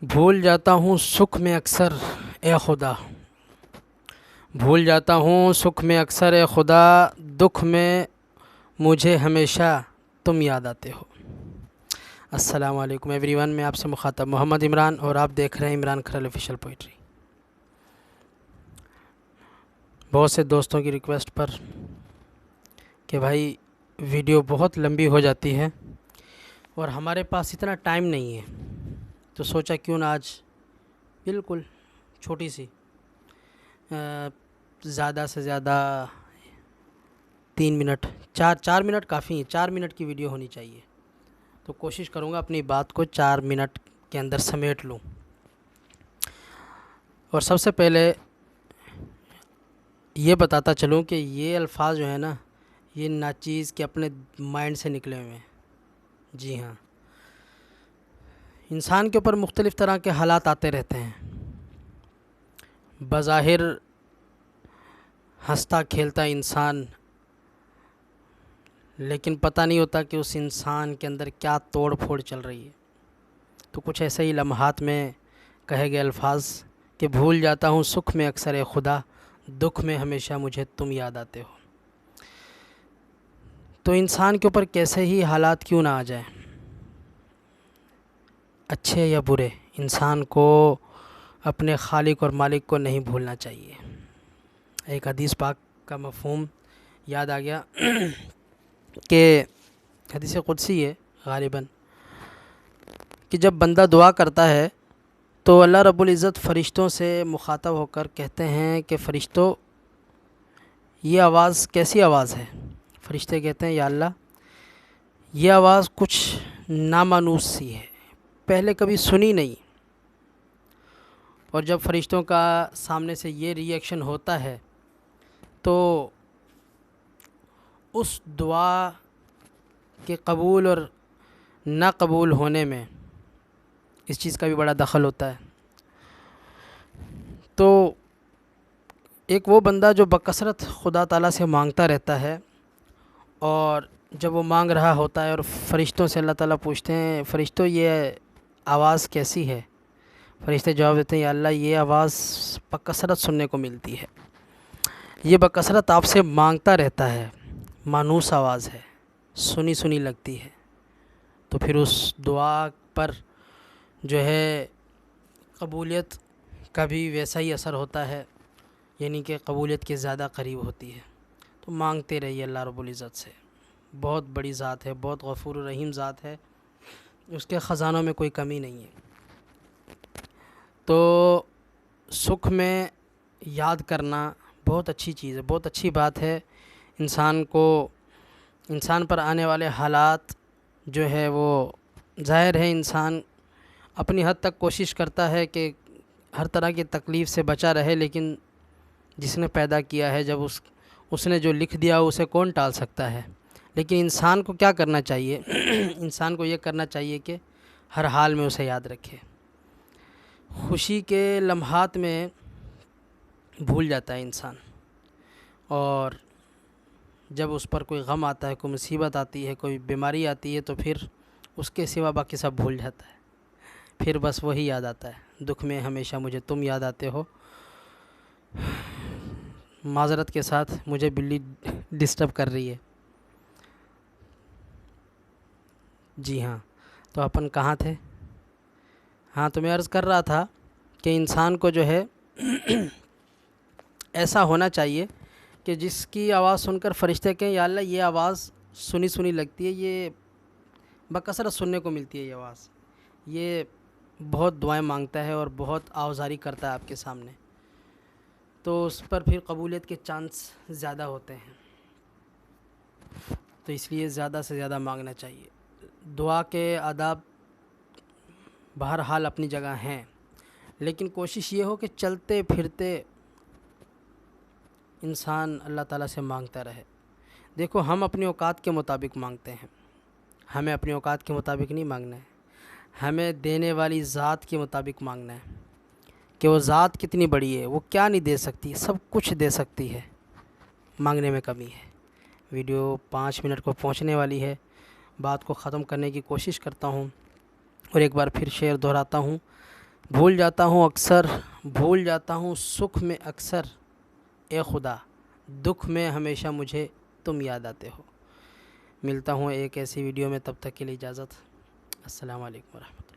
بھول جاتا ہوں سکھ میں اکثر اے خدا، بھول جاتا ہوں سکھ میں اکثر اے خدا، دکھ میں مجھے ہمیشہ تم یاد آتے ہو۔ السلام علیکم ایوری ون، میں آپ سے مخاطب محمد عمران اور آپ دیکھ رہے ہیں عمران کھرل آفیشیل پوئٹری۔ بہت سے دوستوں کی ریکویسٹ پر کہ بھائی ویڈیو بہت لمبی ہو جاتی ہے اور ہمارے پاس اتنا ٹائم نہیں ہے، تو سوچا کیوں نہ آج بالکل چھوٹی سی زیادہ سے زیادہ 3 منٹ، چار منٹ کافی ہیں، 4 منٹ کی ویڈیو ہونی چاہیے، تو کوشش کروں گا اپنی بات کو 4 منٹ کے اندر سمیٹ لوں۔ اور سب سے پہلے یہ بتاتا چلوں کہ یہ الفاظ جو ہیں نا، یہ ناچیز کے اپنے مائنڈ سے نکلے ہوئے ہیں۔ جی ہاں، انسان کے اوپر مختلف طرح کے حالات آتے رہتے ہیں، بظاہر ہنستا کھیلتا انسان، لیکن پتہ نہیں ہوتا کہ اس انسان کے اندر کیا توڑ پھوڑ چل رہی ہے۔ تو کچھ ایسے ہی لمحات میں کہے گئے الفاظ کہ بھول جاتا ہوں سکھ میں اکثر اے خدا، دکھ میں ہمیشہ مجھے تم یاد آتے ہو۔ تو انسان کے اوپر کیسے ہی حالات کیوں نہ آ جائیں، اچھے یا برے، انسان کو اپنے خالق اور مالک کو نہیں بھولنا چاہیے۔ ایک حدیث پاک کا مفہوم یاد آ گیا کہ حدیث قدسی ہے غالباً، کہ جب بندہ دعا کرتا ہے تو اللہ رب العزت فرشتوں سے مخاطب ہو کر کہتے ہیں کہ فرشتوں یہ آواز کیسی آواز ہے؟ فرشتے کہتے ہیں یا اللہ یہ آواز کچھ نامانوس سی ہے، پہلے کبھی سنی نہیں۔ اور جب فرشتوں کا سامنے سے یہ ری ایکشن ہوتا ہے تو اس دعا کے قبول اور نہ قبول ہونے میں اس چیز کا بھی بڑا دخل ہوتا ہے۔ تو ایک وہ بندہ جو بکثرت خدا تعالیٰ سے مانگتا رہتا ہے، اور جب وہ مانگ رہا ہوتا ہے اور فرشتوں سے اللہ تعالیٰ پوچھتے ہیں فرشتوں یہ آواز کیسی ہے، فرشتے جواب دیتے ہیں یا اللہ یہ آواز بکثرت سننے کو ملتی ہے، یہ بکثرت آپ سے مانگتا رہتا ہے، مانوس آواز ہے، سنی سنی لگتی ہے۔ تو پھر اس دعا پر جو ہے قبولیت کا بھی ویسا ہی اثر ہوتا ہے، یعنی کہ قبولیت کے زیادہ قریب ہوتی ہے۔ تو مانگتے رہیے اللہ رب العزت سے، بہت بڑی ذات ہے، بہت غفور و رحیم ذات ہے، اس کے خزانوں میں کوئی کمی نہیں ہے۔ تو سکھ میں یاد کرنا بہت اچھی چیز ہے، بہت اچھی بات ہے۔ انسان پر آنے والے حالات جو ہے وہ ظاہر ہے انسان اپنی حد تک کوشش کرتا ہے کہ ہر طرح کی تکلیف سے بچا رہے، لیکن جس نے پیدا کیا ہے، جب اس نے جو لکھ دیا اسے کون ٹال سکتا ہے۔ لیکن انسان کو کیا کرنا چاہیے؟ انسان کو یہ کرنا چاہیے کہ ہر حال میں اسے یاد رکھے۔ خوشی کے لمحات میں بھول جاتا ہے انسان، اور جب اس پر کوئی غم آتا ہے، کوئی مصیبت آتی ہے، کوئی بیماری آتی ہے، تو پھر اس کے سوا باقی سب بھول جاتا ہے، پھر بس وہی یاد آتا ہے، دکھ میں ہمیشہ مجھے تم یاد آتے ہو۔ معذرت کے ساتھ مجھے بلی ڈسٹرب کر رہی ہے۔ جی ہاں، تو اپن کہاں تھے؟ ہاں، تو میں عرض کر رہا تھا کہ انسان کو جو ہے ایسا ہونا چاہیے کہ جس کی آواز سن کر فرشتے کہیں یا اللہ یہ آواز سنی سنی لگتی ہے، یہ بکثرت سننے کو ملتی ہے، یہ آواز یہ بہت دعائیں مانگتا ہے اور بہت آوزاری کرتا ہے آپ کے سامنے، تو اس پر پھر قبولیت کے چانس زیادہ ہوتے ہیں۔ تو اس لیے زیادہ سے زیادہ مانگنا چاہیے۔ دعا کے آداب بہرحال اپنی جگہ ہیں، لیکن کوشش یہ ہو کہ چلتے پھرتے انسان اللہ تعالیٰ سے مانگتا رہے۔ دیکھو ہم اپنی اوقات کے مطابق مانگتے ہیں، ہمیں اپنی اوقات کے مطابق نہیں مانگنا ہے، ہمیں دینے والی ذات کے مطابق مانگنا ہے کہ وہ ذات کتنی بڑی ہے، وہ کیا نہیں دے سکتی، سب کچھ دے سکتی ہے، مانگنے میں کمی ہے۔ ویڈیو 5 منٹ کو پہنچنے والی ہے، بات کو ختم کرنے کی کوشش کرتا ہوں، اور ایک بار پھر شعر دہراتا ہوں بھول جاتا ہوں اکثر، بھول جاتا ہوں سکھ میں اکثر، اے خدا دکھ میں ہمیشہ مجھے تم یاد آتے ہو۔ ملتا ہوں ایک ایسی ویڈیو میں، تب تک کے لیے اجازت۔ السلام علیکم ورحمۃ اللہ۔